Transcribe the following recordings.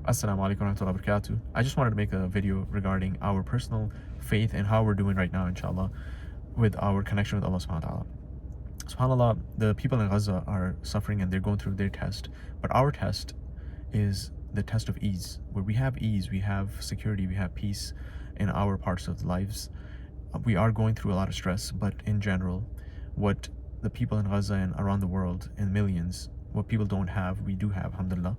Assalamu alaikum warahmatullahi wabarakatuh. I just wanted to make a video regarding our personal faith and how we're doing right now, inshallah, with our connection with Allah SWT. SubhanAllah, the people in Gaza are suffering and they're going through their test, but our test is the test of ease, where we have ease, we have security, we have peace in our parts of the lives. We are going through a lot of stress, but in general, what the people in Gaza and around the world in millions, what people don't have, we do have, alhamdulillah.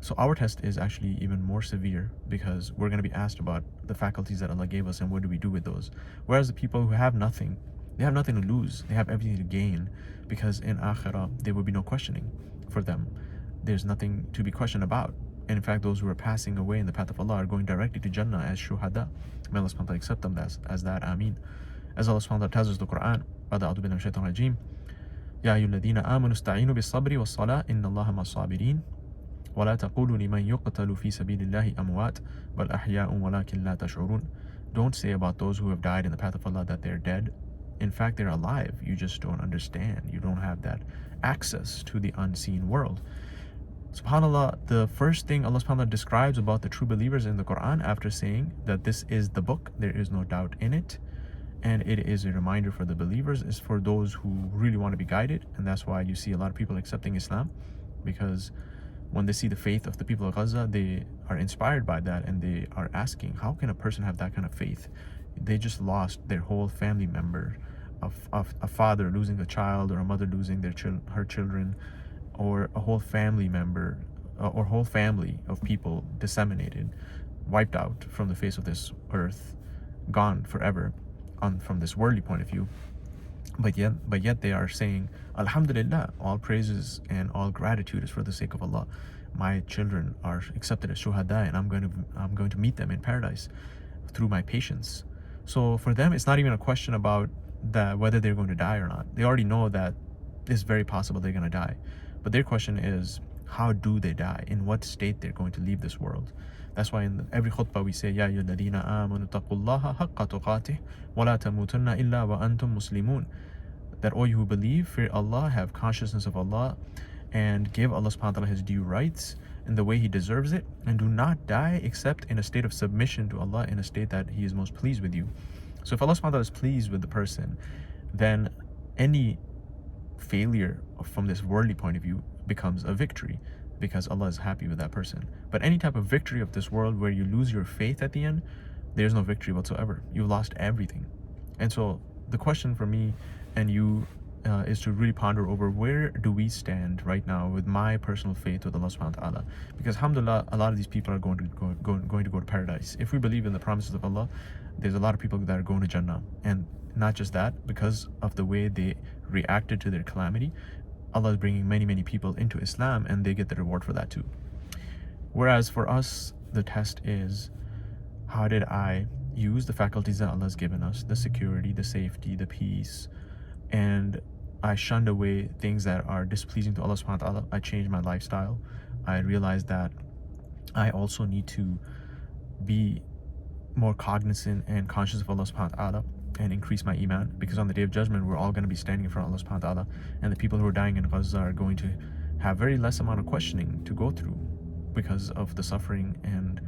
So our test is actually even more severe because we're going to be asked about the faculties that Allah gave us and what do we do with those. Whereas the people who have nothing, they have nothing to lose. They have everything to gain, because in Akhirah, there will be no questioning for them. There's nothing to be questioned about. And in fact, those who are passing away in the path of Allah are going directly to Jannah as shuhada. May Allah SWT accept them as that. Ameen. As Allah SWT tells us in the Quran, أعوذ بالله من الشيطان الرجيم يا أيها الذين آمنوا استعينوا بالصبر والصلاة إن الله مع الصابرين ولا تقولوا لمن يقتل في سبيل الله أموات بل أحياء ولكن لا تشعرون. Don't say about those who have died in the path of Allah that they're dead. In fact, they're alive. You just don't understand. You don't have that access to the unseen world. SubhanAllah, the first thing Allah SWT describes about the true believers in the Quran, after saying that this is the book, there is no doubt in it, and it is a reminder for the believers, is for those who really want to be guided. And that's why you see a lot of people accepting Islam, because when they see the faith of the people of Gaza, they are inspired by that, and they are asking, how can a person have that kind of faith? They just lost their whole family member, of a father losing a child, or a mother losing her children, or a whole family member, or whole family of people disseminated, wiped out from the face of this earth, gone forever from this worldly point of view. But yet they are saying, Alhamdulillah, all praises and all gratitude is for the sake of Allah. My children are accepted as shuhada, and I'm going to meet them in paradise through my patience. So for them, it's not even a question about whether they're going to die or not. They already know that it's very possible they're going to die. But their question is, how do they die? In what state they're going to leave this world? That's why in every khutbah we say, Ya ayyuhalladhina amanu taqullaha haqqa tuqatih wa la tamutunna illa wa antum muslimun. That all you who believe, fear Allah, have consciousness of Allah, and give Allah SWT His due rights in the way He deserves it, and do not die except in a state of submission to Allah, in a state that He is most pleased with you. So if Allah SWT is pleased with the person, then any failure from this worldly point of view becomes a victory, because Allah is happy with that person. But any type of victory of this world where you lose your faith at the end, there's no victory whatsoever. You've lost everything. And so the question for me and you is to really ponder over, where do we stand right now with my personal faith with Allah SWT? Because alhamdulillah, a lot of these people are going to go to paradise. If we believe in the promises of Allah, there's a lot of people that are going to Jannah. And not just that, because of the way they reacted to their calamity, Allah is bringing many people into Islam, and they get the reward for that too. Whereas for us, the test is, how did I use the faculties that Allah has given us, the security, the safety, the peace, and I shunned away things that are displeasing to Allah SWT. I changed my lifestyle. I realized that I also need to be more cognizant and conscious of Allah SWT and increase my iman, because on the Day of Judgment, we're all going to be standing in front of Allah SWT, and the people who are dying in Gaza are going to have very less amount of questioning to go through because of the suffering and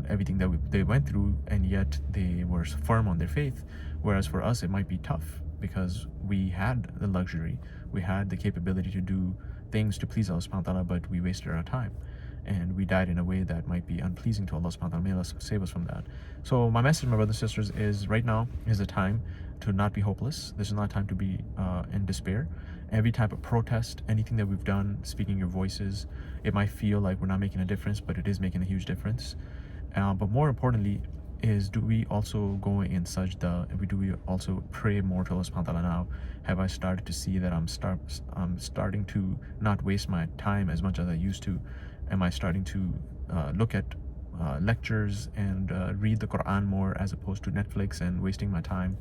everything that they went through, and yet they were firm on their faith. Whereas for us, it might be tough, because we had the luxury, we had the capability to do things to please Allah SWT, but we wasted our time, and we died in a way that might be unpleasing to Allah SWT. May Allah save us from that. So my message, my brothers and sisters, is right now is a time to not be hopeless. This is not a time to be in despair. Every type of protest, anything that we've done, speaking your voices, it might feel like we're not making a difference, but it is making a huge difference. But more importantly is, do we also go in sajda? Do we also pray more to Allah SWT now? Have I started to see that I'm starting to not waste my time as much as I used to? Am I starting to look at lectures and read the Quran more as opposed to Netflix and wasting my time?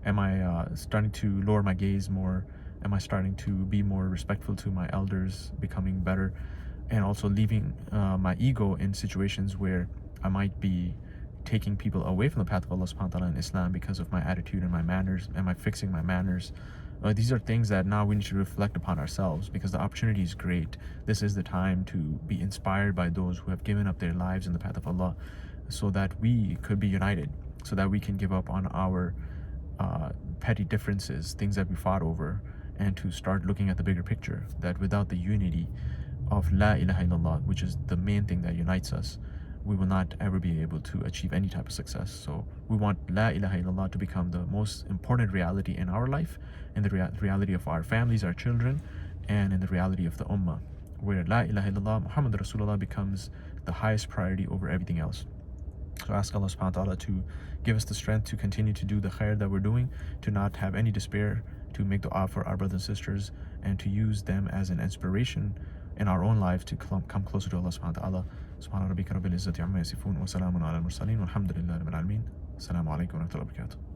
Am I starting to lower my gaze more? Am I starting to be more respectful to my elders, becoming better, and also leaving my ego in situations where I might be taking people away from the path of Allah SWT in Islam because of my attitude and my manners? Am I fixing my manners? These are things that now we need to reflect upon ourselves, because the opportunity is great. This is the time to be inspired by those who have given up their lives in the path of Allah, so that we could be united, so that we can give up on our petty differences, things that we fought over, and to start looking at the bigger picture, that without the unity of La ilaha illallah, which is the main thing that unites us, we will not ever be able to achieve any type of success. So we want La ilaha illallah to become the most important reality in our life, in the reality of our families, our children, and in the reality of the ummah, where La ilaha illallah Muhammad Rasulullah becomes the highest priority over everything else. So ask Allah SWT to give us the strength to continue to do the khair that we're doing, to not have any despair, to make dua for our brothers and sisters, and to use them as an inspiration in our own life to come closer to Allah SWT. Subhana rabbika rabbil izzati amma yasifun wa salamun ala al mursaleen walhamdulillahi rabbil alamin. Assalamu alaikum wa rahmatullahi wa barakatuh.